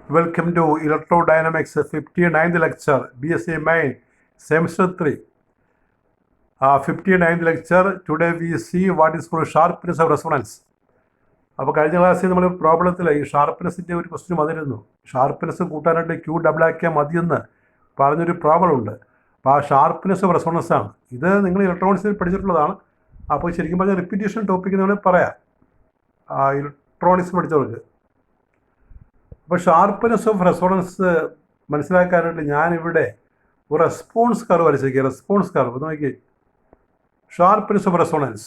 Welcome to Electrodynamics 59th lecture, BSC Main, Semester 3. 59th lecture, today we see what is called sharpness of resonance. അപ്പോൾ കഴിഞ്ഞ ക്ലാസ്സിൽ നമ്മൾ പ്രോബ്ലത്തിൽ ഈ ഷാർപ്പ്നെസ്സിൻ്റെ ഒരു question വന്നിരുന്നു. ഷാർപ്പ്നെസ് കൂട്ടാനായിട്ട് ക്യൂ ഡബിൾ ആക്കിയാൽ മതിയെന്ന് പറഞ്ഞൊരു പ്രോബ്ലം ഉണ്ട്. അപ്പോൾ ആ ഷാർപ്പ്നെസ് ഓഫ് റെസൊണൻസ് ആണ്. ഇത് നിങ്ങൾ ഇലക്ട്രോണിക്സിൽ പഠിച്ചിട്ടുള്ളതാണ്. അപ്പോൾ ശരിക്കും പറഞ്ഞാൽ റിപ്പീറ്റേഷൻ ടോപ്പിക് എന്ന് വേണമെങ്കിൽ പറയാം ഇലക്ട്രോണിക്സ് പഠിച്ചവർക്ക്. അപ്പോൾ ഷാർപ്പ്നെസ് ഓഫ് റെസൊണൻസ് മനസ്സിലാക്കാനായിട്ട് ഞാനിവിടെ ഒരു റെസ്പോൺസ് കർവ് വരച്ചിരിക്കുക. റെസ്പോൺസ് കർവ് നോക്കി, ഷാർപ്പ്നെസ് ഓഫ് റെസൊണൻസ്.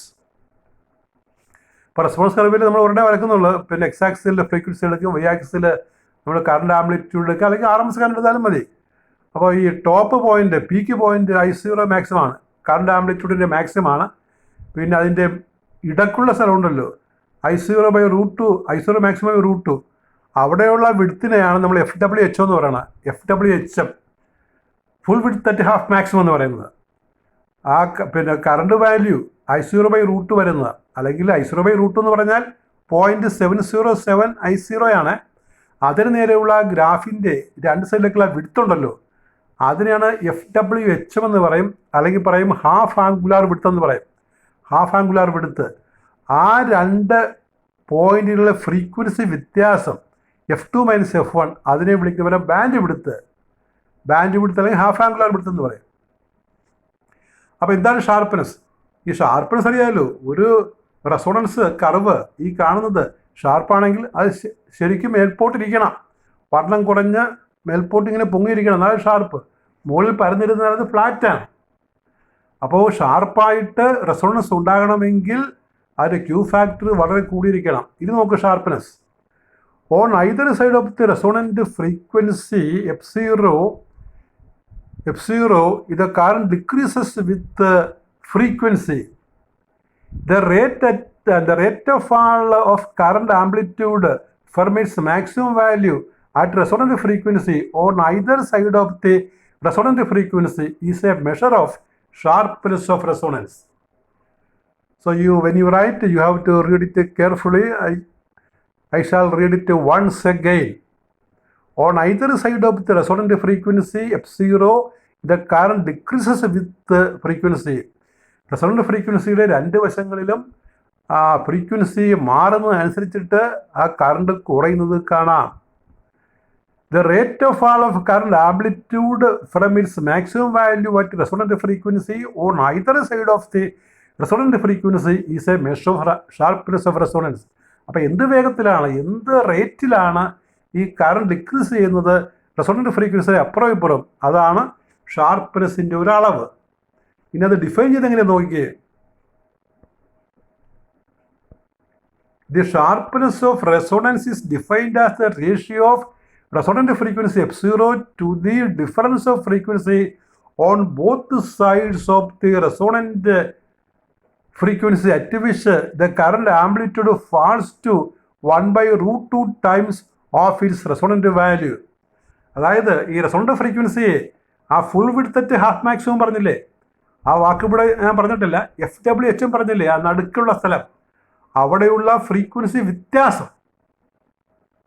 ഇപ്പോൾ റെസ്പോൺസ് കർവിൽ നമ്മൾ ഉടനെ വരക്കുന്നുള്ളൂ. പിന്നെ എക്സ് ആക്സിൽ ഫ്രീക്വൻസി എടുക്കും, വൈ ആക്സിൽ നമ്മൾ കറണ്ട് ആംപ്ലിറ്റ്യൂഡ് എടുക്കുക, അല്ലെങ്കിൽ RMS കറണ്ട് എടുത്താലും മതി. അപ്പോൾ ഈ top point, peak point I0 maximum ആണ്, കറണ്ട് ആംപ്ലിറ്റ്യൂഡിൻ്റെ മാക്സിമം ആണ്. പിന്നെ അതിൻ്റെ ഇടക്കുള്ള സ്ഥലം ഉണ്ടല്ലോ, I0/√2, I0 മാക്സിമം √2, അവിടെയുള്ള വിഡ്ത്തിനെയാണ് നമ്മൾ FWH എന്ന് പറയുന്നത്. FWHM, full width at half maximum എന്ന് പറയുന്നത്. ആ പിന്നെ കറണ്ട് വാല്യൂ I0/√2 വരുന്നത്, അല്ലെങ്കിൽ I0/√2 എന്ന് പറഞ്ഞാൽ 0.707 I0 ആണ്. അതിന് നേരെയുള്ള ഗ്രാഫിൻ്റെ രണ്ട് സൈഡിലേക്കുള്ള വിഡ്ത്ത് ഉണ്ടല്ലോ, അതിനെയാണ് FWHM എന്ന് പറയും, അല്ലെങ്കിൽ പറയും ഹാഫ് ആംഗുലാർ വിഡ്ത്ത് എന്ന് പറയും. ഹാഫ് ആംഗുലാർ വിഡ്ത്ത്, ആ രണ്ട് പോയിന്റുകളിലെ ഫ്രീക്വൻസി വ്യത്യാസം F2 - F1, അതിനെ വിളിക്കുന്നവരെ ബാൻഡ് വിഡ്ത്ത്. ബാൻഡ് വിഡ്ത്ത് അല്ലെങ്കിൽ ഹാഫ് ആംഗുലാർ വിഡ്ത്ത് എന്ന് പറയും. അപ്പോൾ എന്താണ് ഷാർപ്പ്നെസ്? ഈ ഷാർപ്പ്നെസ് അറിയാമല്ലോ, ഒരു റെസൊണൻസ് കർവ് ഈ കാണുന്നത് ഷാർപ്പാണെങ്കിൽ അത് ശരിക്കും മേൽപോട്ടിരിക്കണം. വണ്ണം കുറഞ്ഞ് മേൽപോട്ട് ഇങ്ങനെ പൊങ്ങിയിരിക്കണം, അതാണ് ഷാർപ്പ്. മുകളിൽ പരന്നിരുന്നാൽ അത് ഫ്ലാറ്റാണ്. അപ്പോൾ ഷാർപ്പായിട്ട് റെസൊണൻസ് ഉണ്ടാകണമെങ്കിൽ അതിൻ്റെ ക്യൂ ഫാക്ടർ വളരെ കൂടിയിരിക്കണം. ഇത് നോക്ക്, sharpness on either side of the resonant frequency F0, the current decreases with the frequency. The rate of fall of current amplitude from its maximum value at resonant frequency on either side of the resonant frequency is a measure of sharpness of resonance. So when you write, you have to read it carefully. I shall read it once again. On either side of the resonant frequency F0, the current decreases with the frequency. Resonant ഫ്രീക്വൻസിയുടെ രണ്ട് വശങ്ങളിലും ആ frequency മാറുന്നതനുസരിച്ചിട്ട് ആ current കുറയുന്നത് കാണാം. The rate of fall of current amplitude from its maximum value at resonant frequency on either side of the resonant frequency is a measure of sharpness of resonance. അപ്പോൾ എന്ത് വേഗത്തിലാണ്, എന്ത് റേറ്റിലാണ് ഈ കറണ്ട് ഡിക്രീസ് ചെയ്യുന്നത് resonant frequency അപ്പുറം ഇപ്പുറം, അതാണ് ഷാർപ്പ്നെസ്സിൻ്റെ ഒരു അളവ്. ഇനി അത് ഡിഫൈൻ ചെയ്ത് എങ്ങനെ നോക്കിയേ. The sharpness of resonance is defined as the ratio of resonant frequency F0 to the difference of frequency on both sides of the resonant frequency at which the current amplitude falls to 1/√2 times of its resonant value. അതായത് ഈ resonant ഫ്രീക്വൻസിയെ ആ full width at half maximum പറഞ്ഞില്ലേ, ആ വാക്ക് ഇവിടെ ഞാൻ പറഞ്ഞിട്ടില്ല, FWHM പറഞ്ഞില്ലേ, ആ നടുക്കുള്ള സ്ഥലം, അവിടെയുള്ള ഫ്രീക്വൻസി വ്യത്യാസം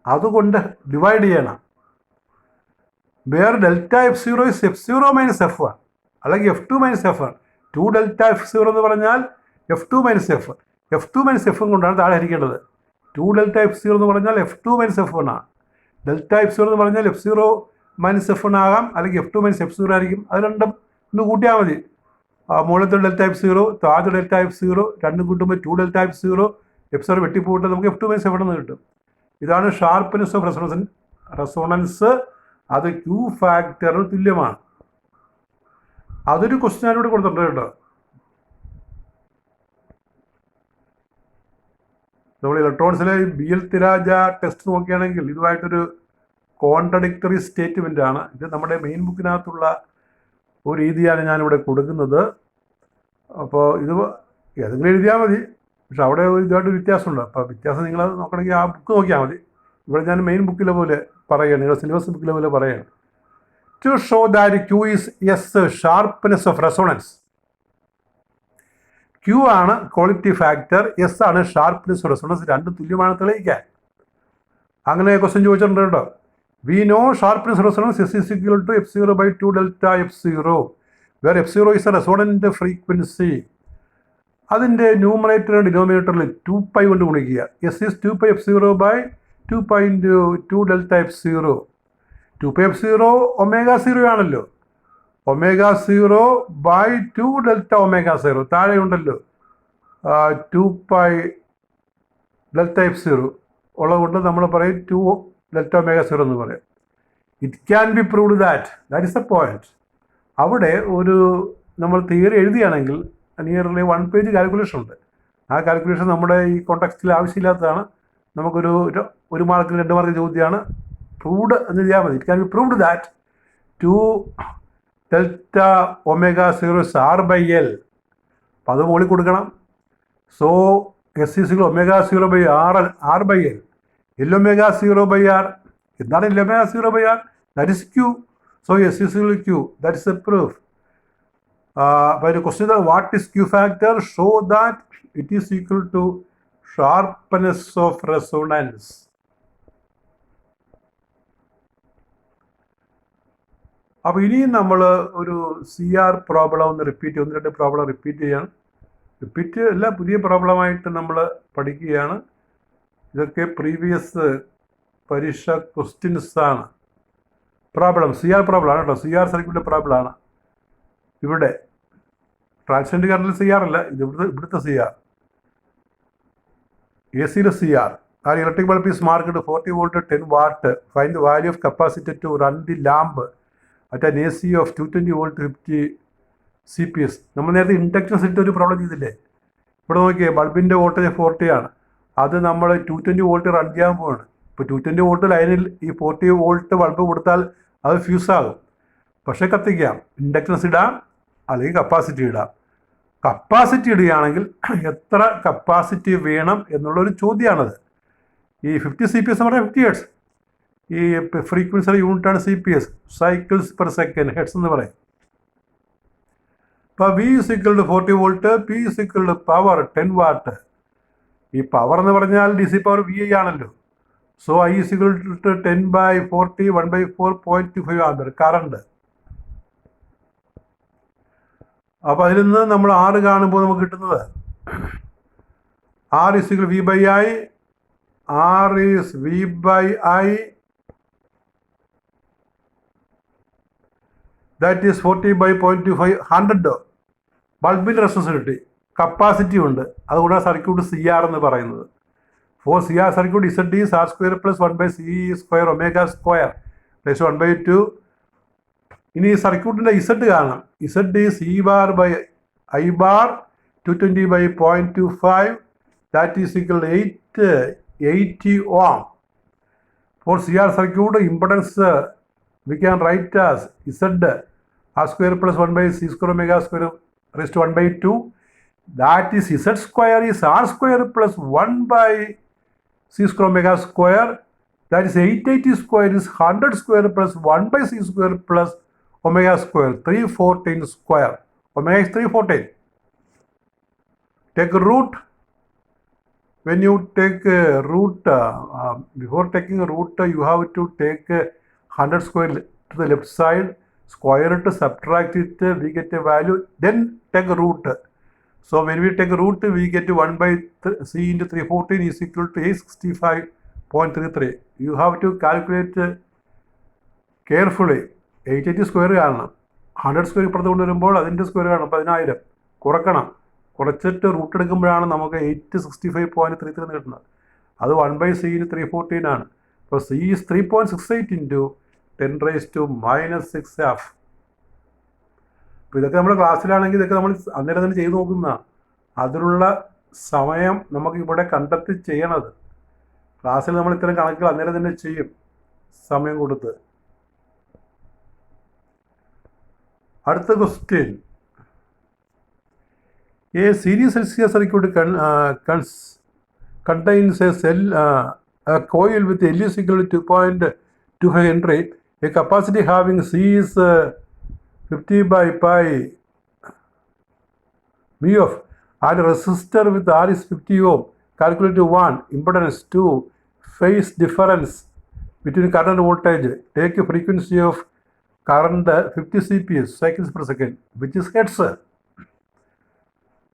അതുകൊണ്ട് ഡിവൈഡ് ചെയ്യണം. Where delta F0 is F0 - F1, അല്ലെങ്കിൽ F2 - F1. 2 ഡെൽറ്റ F0 എന്ന് പറഞ്ഞാൽ F2 - F1. F2 - F1 കൊണ്ടാണ് താഴെ ഹരിക്കേണ്ടത്. 2 ഡെൽറ്റ F0 എന്ന് പറഞ്ഞാൽ F2 - F1 ആണ്. ഡെൽറ്റ F0 എന്ന് പറഞ്ഞാൽ F0 - F1 ആകാം, അല്ലെങ്കിൽ F2 - F0 ആയിരിക്കും. അത് രണ്ടും ഒന്ന് കൂട്ടിയാൽ മതി. മുകളിലത്തെ ഡെൽറ്റ F0, താഴത്തെ ഡെൽറ്റ F0, രണ്ടും കൂട്ടുമ്പോൾ 2 ഡെൽറ്റ F0, F0 വെട്ടിപ്പോയിട്ട് നമുക്ക് F2 - F1 എന്ന് കിട്ടും. ഇതാണ് ഷാർപ്പ്നെസ് ഓഫ് റെസൊണൻസ്. അത് ക്യൂ ഫാക്ടറിന് തുല്യമാണ്. അതൊരു ക്വസ്റ്റ്യൻ ആയിട്ട് കൊടുത്തിട്ടുണ്ട് കേട്ടോ. നമ്മൾ ഇലക്ട്രോണിക്സിലെ BL തിരാജ ടെസ്റ്റ് നോക്കുകയാണെങ്കിൽ ഇതുമായിട്ടൊരു കോൺട്രഡിക്ടറി സ്റ്റേറ്റ്മെൻ്റ് ആണ്. ഇത് നമ്മുടെ മെയിൻ ബുക്കിനകത്തുള്ള ഒരു രീതിയാണ് ഞാനിവിടെ കൊടുക്കുന്നത്. അപ്പോൾ ഇത് ഏതെങ്കിലും എഴുതിയാൽ മതി, പക്ഷെ അവിടെ ഇതുമായിട്ട് വ്യത്യാസമുണ്ട്. അപ്പോൾ വ്യത്യാസം നിങ്ങൾ നോക്കണമെങ്കിൽ ആ ബുക്ക് നോക്കിയാൽ മതി. ഇവിടെ ഞാൻ മെയിൻ ബുക്കിലെ പോലെ പറയുകയാണ്, നിങ്ങളുടെ സിലബസ് ബുക്കിലെ പോലെ പറയുകയാണ്. To show that Q is sharpness of resonance. Q ആണ് ക്വാളിറ്റി ഫാക്ടർ, S ആണ് ഷാർപ്പ്നെസ് ഓഫ് റെസൊണൻസ്. രണ്ടും തുല്യമാണ് തെളിയിക്കാൻ. അങ്ങനെ ക്വസ്റ്റ്യൻ ചോദിച്ചിട്ടുണ്ട് കേട്ടോ. We know sharpness resonance S is equal to f0 by 2 delta f0, where f0 is a resonant frequency. അതിൻ്റെ numerator ഡിനോമിനേറ്ററിൽ 2π കൊണ്ട് ഗുണിക്കുക. S is 2π f0 by 2π into 2 delta f0. 2π f0 ω0 ആണല്ലോ. ω0 by 2 delta ω0 താഴെ ഉണ്ടല്ലോ 2π delta f0 ഉള്ളതുകൊണ്ട് നമ്മൾ പറയും 2 delta ω0 എന്ന് പറയാം. It can be proved that is the point. അവിടെ ഒരു നമ്മൾ തിയറി എഴുതുകയാണെങ്കിൽ നിയർലി 1 പേജ് കാൽക്കുലേഷൻ ഉണ്ട്. ആ കാൽക്കുലേഷൻ നമ്മുടെ ഈ കോണ്ടെക്സ്റ്റിൽ ആവശ്യമില്ലാത്തതാണ്. നമുക്കൊരു 1 മാർക്കിന് 2 മാർക്ക് ചോദ്യമാണ്. പ്രൂവ്ഡ് എന്ന് എഴുതിയാൽ മതി. It can be proved that 2 delta ω0 is r by l. അപ്പോൾ അത് മുകളിൽ കൊടുക്കണം. So s is ω0 by r by l. L ω0 by r. എന്താണ് L ω0 by r? That is Q. So S is equal to Q. That is the proof. By the question that what is Q factor? Show that it is equal to sharpness of resonance. അപ്പോൾ ഇനിയും നമ്മൾ ഒരു CR problem ഒന്ന് repeat 1-2 problem repeat ചെയ്യാണ്. Repeat അല്ല, പുതിയ പ്രോബ്ലമായിട്ട് നമ്മൾ പഠിക്കുകയാണ്. ഇതൊക്കെ പ്രീവിയസ് പരീക്ഷ ക്വസ്റ്റ്യൻസ് ആണ്. പ്രോബ്ലം CR പ്രോബ്ലം ആണ് കേട്ടോ. CR സർക്യൂട്ടിൻ്റെ പ്രോബ്ലം ആണ്. ഇവിടെ ട്രാൻസിയന്റ് കറണ്ടിൽ CR അല്ല, ഇത് ഇവിടുത്തെ CR. AC-യിലെ CR. ആ electric bulb is marked 40 volt 10 watt. Find the value of capacity to run the lamp at an AC of 220 volt 50 CPS. നമ്മൾ നേരത്തെ ഇൻഡക്റ്റൻസ് ഇട്ട് ഒരു പ്രോബ്ലം ചെയ്തില്ലേ? ഇവിടെ നോക്കിയേ, ബൾബിൻ്റെ വോൾട്ടേജ് 40 ആണ്. അത് നമ്മൾ 220 volt റൺ ചെയ്യാൻ പോവാണ്. ഇപ്പോൾ 220 volt ലൈനിൽ ഈ 40 volt ബൾബ് കൊടുത്താൽ അത് ഫ്യൂസ് ആകും. പക്ഷേ കത്തിക്കാം. ഇൻഡക്റ്റൻസ് ഇടാം അല്ലെങ്കിൽ കപ്പാസിറ്റി ഇടാം. കപ്പാസിറ്റി ഇടുകയാണെങ്കിൽ എത്ര കപ്പാസിറ്റി വേണം എന്നുള്ളൊരു ചോദ്യമാണത്. ഈ 50 CPS എന്ന് പറഞ്ഞാൽ 50 ഹെർട്സ്. ഈ ഫ്രീക്വൻസിയുടെ യൂണിറ്റാണ് CPS, cycles per second, hertz എന്ന് പറയും. ഇപ്പോൾ V is equal to 40 volt, P is equal to power 10 watt. ഈ പവർ എന്ന് പറഞ്ഞാൽ DC പവർ VI ആണല്ലോ. So I is equal to 10 by 40 1/4 ampere current. അപ്പോൾ അതിൽ നിന്ന് നമ്മൾ R കാണുമ്പോൾ നമുക്ക് കിട്ടുന്നത് R is equal to V by I. R is V by I. That is 40 by 0.25 100. ബൾബിൻ്റെ റെസിസ്റ്റൻസ് കിട്ടി, കപ്പാസിറ്റി ഉണ്ട്. അതുകൊണ്ടാണ് സർക്യൂട്ട് CR എന്ന് പറയുന്നത്. For CR circuit Z is R² + 1/C² ω² + 1/2. ഇനി സർക്യൂട്ടിൻ്റെ Z കാണണം. Z is E bar by I bar 220 by 0.25. That is equal to 80 ohm. For CR circuit, impedance we can write as Z R² + 1/C² ω² raised to 1/2. That is Z² is R² + 1/C² ω². That is 880² is 100² + 1/C² + ω². 314². Omega is 314. Take root. When you take root, before taking root, you have to take 100² to the left side, square it, subtract it, we get a value, then take root. So when we take root, we get 1/C into 314 is equal to 865.33. You have to calculate carefully. 880² കാണണം. 100² ഇപ്പുറത്ത് കൊണ്ടുവരുമ്പോൾ അതിൻ്റെ square കാണണം. 10,000 കുറക്കണം. കുറച്ചിട്ട് root എടുക്കുമ്പോഴാണ് നമുക്ക് 865.33 എന്ന് കിട്ടുന്നത്. അത് 1/C ന് 314 ആണ്. അപ്പോൾ C is 3.68 into 10⁻⁻⁶. അപ്പോൾ ഇതൊക്കെ നമ്മുടെ ക്ലാസ്സിലാണെങ്കിൽ ഇതൊക്കെ നമ്മൾ അന്നേരം തന്നെ ചെയ്ത് നോക്കുന്നതാണ്. അതിനുള്ള സമയം നമുക്ക് ഇവിടെ കണ്ടെത്തി ചെയ്യണത്. ക്ലാസ്സിൽ നമ്മൾ ഇത്തരം കണക്കുകൾ അന്നേരം തന്നെ ചെയ്യും, സമയം കൊടുത്ത്. അടുത്ത question. A series LCR circuit contains a coil with L is equal to 2.25 Henry. A capacity having C is 50 by pi mu of, and a resistor with R is 50 ohm. Calculate 1, impedance 2, phase difference between current and voltage. Take a frequency of current 50 CPS, cycles per second, which is hertz.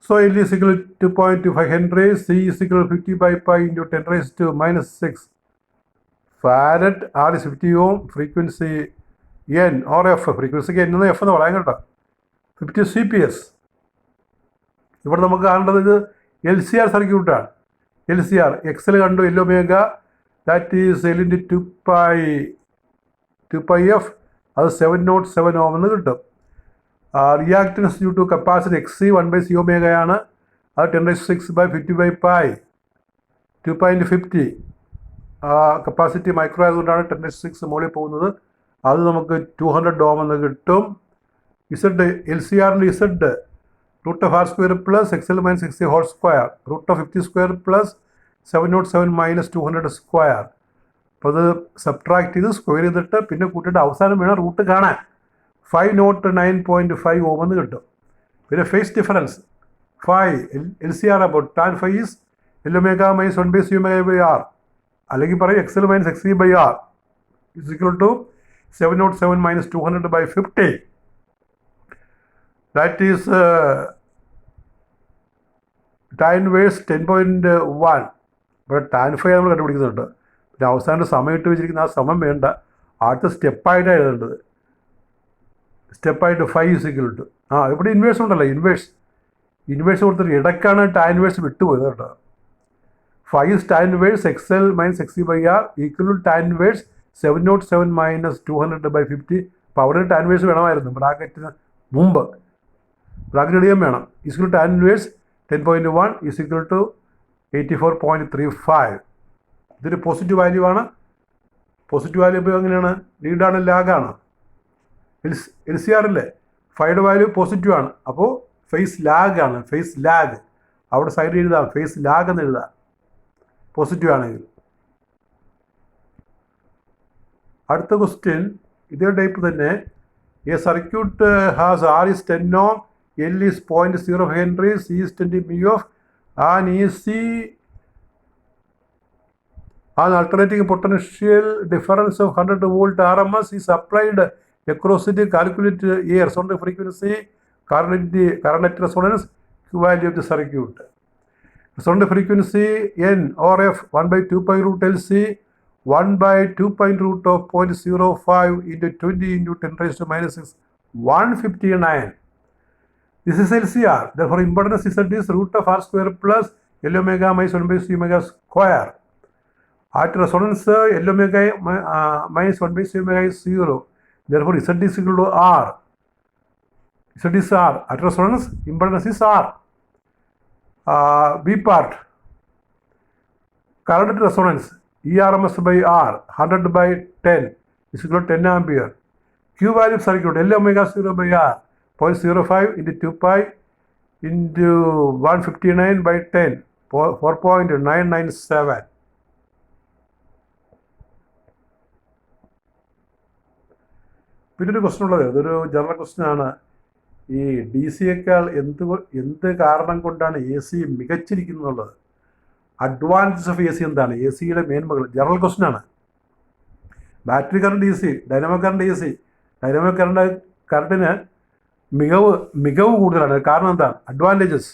So L is equal to 2.25 Henry, C is equal to 50 by pi into 10 raised to minus 6 Farad, R is 50 ohm, frequency N or F, frequency N എന്ന് F എന്ന് പറയാൻ കേട്ടോ, 50 CPS. ഇവിടെ നമുക്ക് കാണേണ്ടത് ഇത് LCR സർക്യൂട്ടാണ്. LCR XL കണ്ടു, L omega, that is L into 2 pi F, അത് 707 ohm എന്ന് കിട്ടും. Reactance due to capacity XC 1/C ഒമേഗയാണ്, അത് 10⁻⁶ by 50 by pi 2 pi into 50. Capacity micro ആയതുകൊണ്ടാണ് 10⁻⁶ മുകളിൽ പോകുന്നത്. അത് നമുക്ക് 200 ohm എന്ന് കിട്ടും. ഇസഡ് LCRൻ്റെ Z √R² plus XL - XC whole square, √50² plus 707 - 200 square. അപ്പോൾ അത് സബ്ട്രാക്ട് ചെയ്ത് സ്ക്വയർ ചെയ്തിട്ട് പിന്നെ കൂട്ടിയിട്ട് അവസാനം വേണം റൂട്ട് കാണാൻ. 509.5 ohm എന്ന് കിട്ടും. പിന്നെ phase difference 5 LCR about tan phi is L omega minus 1/C omega by R, അല്ലെങ്കിൽ പറയും XL - XC by R is equal to 707 - 200 by 50. That is tan inverse 10.1. ഇവിടെ tan phi നമ്മൾ കണ്ടുപിടിക്കുന്നുണ്ട്. പിന്നെ അവസാനം സമയം ഇട്ട് വെച്ചിരിക്കുന്ന ആ സമം വേണ്ട, അടുത്ത സ്റ്റെപ്പായിട്ടാണ് എഴുതേണ്ടത്. സ്റ്റെപ്പായിട്ട് 5 is equal to ഇവിടെ ഇൻവേഴ്സ് ഉണ്ടല്ലോ, ഇൻവേഴ്സ് കൊടുത്തിട്ട് ഇടയ്ക്കാണ് ടാൻ ഇൻവേഴ്സ് വിട്ടുപോയത് കേട്ടോ. 5 is tan inverse XL - XC by R equal to tan inverse 707 - 200 by 50. അപ്പോൾ അവിടെ ടാൻ ഇൻവേഴ്സ് വേണമായിരുന്നു, ബ്രാക്കറ്റിന് മുമ്പ് ബ്രാക്കറ്റ് ഇടുകയും വേണം. Equal tan inverse 10.1 is equal to 84.35. ഇതൊരു പോസിറ്റീവ് വാല്യൂ ആണ്. പോസിറ്റീവ് വാല്യൂ ഇപ്പോൾ എങ്ങനെയാണ്, ലീഡാണ് ലാഗാണ്. LCR അല്ലേ, 5യുടെ വാല്യൂ പോസിറ്റീവ് ആണ്, അപ്പോൾ ഫേസ് ലാഗ് ആണ്. ഫേസ് ലാഗ് അവിടെ സൈഡിൽ എഴുതാം, ഫേസ് ലാഗ് എന്ന് എഴുതാം പോസിറ്റീവ് ആണെങ്കിൽ. അടുത്ത ക്വസ്റ്റ്യൻ ഇതേ ടൈപ്പ് തന്നെ. A circuit has R is 10 ohm, L is 0.05 Henry, C is 20 μ and EC an alternating potential difference of 100 volt RMS is applied across the calculate A resonant frequency, current resonance, Q value of the circuit. Resonant frequency N or F 1/2 pi root LC 1/2 pi root of 0.05 into 20 into 10⁻⁻⁶ 159. This is LCR. Therefore, impedance Z is √R² plus L omega minus 1/C omega square. At resonance, L omega minus 1/C omega is 0. Therefore, Z is equal to R. Z is R. At resonance, impedance is R. B part. Current resonance ERMS by R 100 by 10 is equal to 10 ampere. Q value circuit L omega 0 by R 0.05 into 2 pi into 159 by 10 4.997. പിന്നെ ഒരു question ഉള്ളത്, ഇതൊരു general question ആണ്. ഈ DC-യേക്കാൾ എന്ത് കാരണം കൊണ്ടാണ് AC മികച്ചിരിക്കുന്നുള്ളത്? അഡ്വാൻറ്റേജസ് ഓഫ് AC എന്താണ്? AC-യുടെ മേന്മകൾ. ജനറൽ ക്വസ്റ്റ്യൻ ആണ്. Battery current DC, dynamo current AC. Dynamo കറണ്ടിന് മികവ് കൂടുതലാണ്. കാരണം എന്താണ്? അഡ്വാൻറ്റേജസ്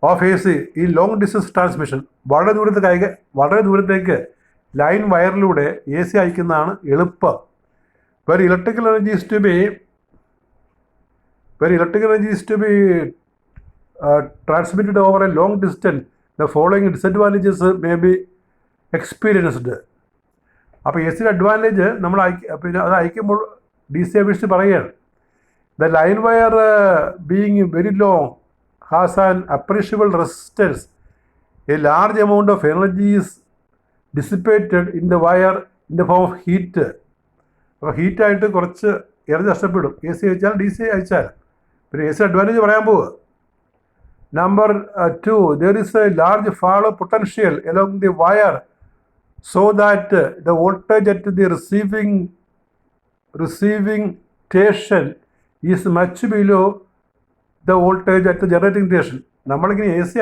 ഓഫ് AC ഈ ലോങ് ഡിസ്റ്റൻസ് ട്രാൻസ്മിഷൻ. വളരെ ദൂരത്തേക്ക് ലൈൻ വയറിലൂടെ AC അയക്കുന്നതാണ് എളുപ്പം. Where electrical energy is to be transmitted over a long distance, the following disadvantages may be experienced. അപ്പോൾ AC-യുടെ അഡ്വാൻറ്റേജ് നമ്മൾ പിന്നെ അത് അയക്കുമ്പോൾ DC അപേക്ഷിച്ച് പറയുകയാണ്. The line wire being very long has an appreciable resistance. A large amount of energy is dissipated in the wire in the form of heat. അപ്പോൾ ഹീറ്റായിട്ട് കുറച്ച് energy നഷ്ടപ്പെടും AC അയച്ചാൽ DC അയച്ചാൽ. പിന്നെ AC അഡ്വാൻറ്റേജ് പറയാൻ പോവുക. Number 2, there is a large fall of potential along the wire so that the voltage at the receiving station is much below the voltage at the generating station. നമ്മളിങ്ങനെ AC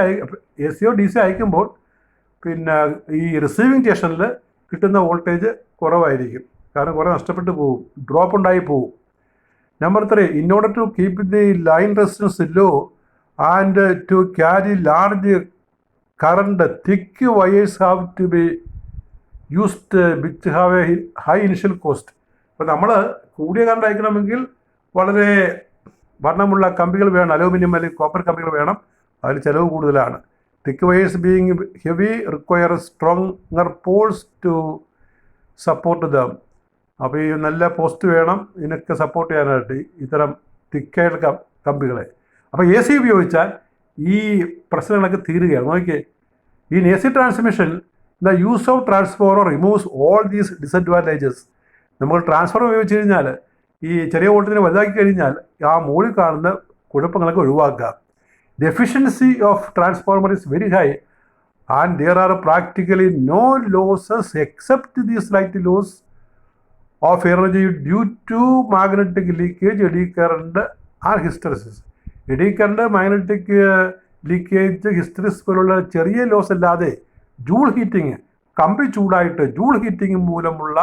ഓ DC അയക്കുമ്പോൾ പിന്നെ ഈ receiving സ്റ്റേഷനിൽ കിട്ടുന്ന voltage കുറവായിരിക്കും. കാരണം കുറേ നഷ്ടപ്പെട്ടു പോകും, ഡ്രോപ്പ് ഉണ്ടായി പോകും. Number 3, in order to keep the line resistance low and to carry large current, thick wires have to be used which have a high initial cost. അപ്പോൾ നമ്മൾ കൂടിയ കറണ്ട് അയക്കണമെങ്കിൽ വളരെ വണ്ണമുള്ള കമ്പികൾ വേണം, അലൂമിനിയം അല്ലെങ്കിൽ കോപ്പർ കമ്പികൾ വേണം, അതിന് ചിലവ് കൂടുതലാണ്. Thick wires being heavy require stronger poles to support them. അപ്പോൾ ഈ നല്ല പോസ്റ്റ് വേണം ഇതിനൊക്കെ സപ്പോർട്ട് ചെയ്യാനായിട്ട് ഇത്തരം തിക്കായിട്ടുള്ള കമ്പികളെ. അപ്പോൾ AC ഉപയോഗിച്ചാൽ ഈ പ്രശ്നങ്ങളൊക്കെ തീരുകയാണ്. നോക്കിയേ, in AC transmission the use of transformer removes all these disadvantages. നമ്മൾ ട്രാൻസ്ഫോർമർ ഉപയോഗിച്ച് കഴിഞ്ഞാൽ ഈ ചെറിയ വോൾട്ടേജിനെ വലുതാക്കി കഴിഞ്ഞാൽ ആ മുകളിൽ കാണുന്ന കുഴപ്പങ്ങളൊക്കെ ഒഴിവാക്കുക. The efficiency of transformer is very high and there are practically no losses except the slight loss of energy due to magnetic leakage, eddy current and hysteresis. AD current, magnetic leakage, hysteresis പോലുള്ള ചെറിയ loss അല്ലാതെ joule heating, കമ്പി ചൂടായിട്ട് joule heating മൂലമുള്ള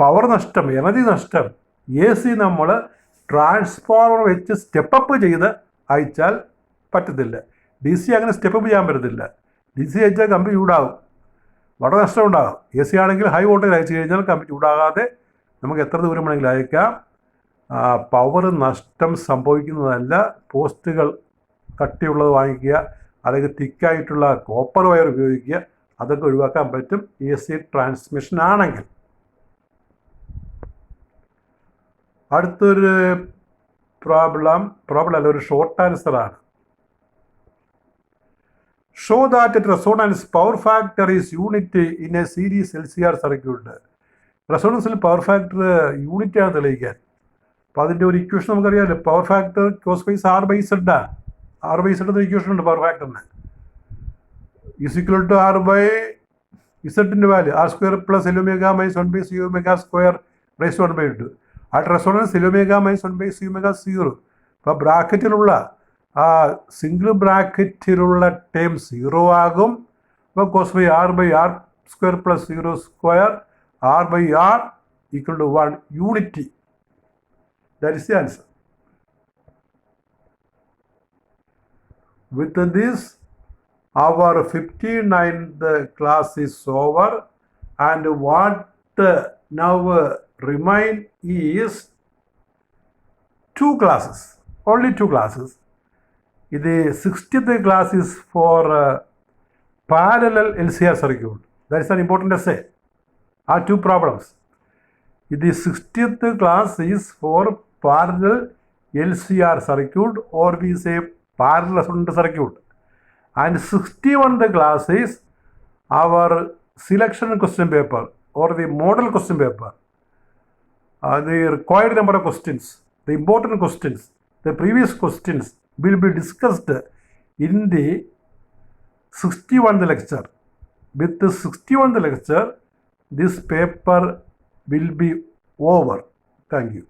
power നഷ്ടം, energy നഷ്ടം AC നമ്മൾ transformer വെച്ച് സ്റ്റെപ്പപ്പ് ചെയ്ത് അയച്ചാൽ പറ്റത്തില്ല. DC അങ്ങനെ സ്റ്റെപ്പപ്പ് ചെയ്യാൻ പറ്റത്തില്ല. DC അയച്ചാൽ കമ്പി ചൂടാകും, വളരെ നഷ്ടം ഉണ്ടാകും. AC ആണെങ്കിൽ ഹൈ വോൾട്ടേജ് അയച്ചു കഴിഞ്ഞാൽ കമ്പി ചൂടാകാതെ നമുക്ക് എത്ര ദൂരം വേണമെങ്കിലും അയക്കാം. പവർ നഷ്ടം സംഭവിക്കുന്നതല്ല. പോസ്റ്റുകൾ കട്ടിയുള്ളത് വാങ്ങിക്കുക, അല്ലെങ്കിൽ തിക്കായിട്ടുള്ള കോപ്പർ വയർ ഉപയോഗിക്കുക, അതൊക്കെ ഒഴിവാക്കാൻ പറ്റും AC ട്രാൻസ്മിഷൻ ആണെങ്കിൽ. അടുത്തൊരു പ്രോബ്ലം അല്ല, ഒരു ഷോർട്ട് ആൻസറാണ്. Show that at resonance power factor is unit in a series LCR circuit. റെസോണൻസിൽ പവർ ഫാക്ടർ യൂണിറ്റാണ് തെളിയിക്കാൻ. അപ്പോൾ അതിൻ്റെ ഒരു ഇക്വേഷൻ നമുക്കറിയാമല്ലോ, പവർ ഫാക്ടർ കോസ് ബൈസ് R/Z ആണ്. R/Z എന്ന ഇക്വേഷൻ ഉണ്ട് പവർ ഫാക്ടറിന്. Is equal to R/Z value R² plus L omega minus 1/C omega square raised to 1/2. അറ്റ് റെസോണൻസ് L omega minus 1/C omega 0. അപ്പോൾ ബ്രാക്കറ്റിലുള്ള ആ സിംഗിൾ ബ്രാക്കറ്റിലുള്ള ടേം 0 ആകും. അപ്പോൾ cos by R/R² plus 0² R/R equal to 1 unity. That is the answer. With this, our 59th class is over, and what now remain is 2 classes, only 2 classes. The 60th class is for parallel LCR circuit. That is an important essay. 2 problems. The 60th class is for parallel LCR circuit, or we say parallel resonant circuit, and 61th class is our selection question paper or the model question paper. The required number of questions, the important questions, the previous questions will be discussed in the 61th lecture. With the 61th lecture, this paper will be over. Thank you.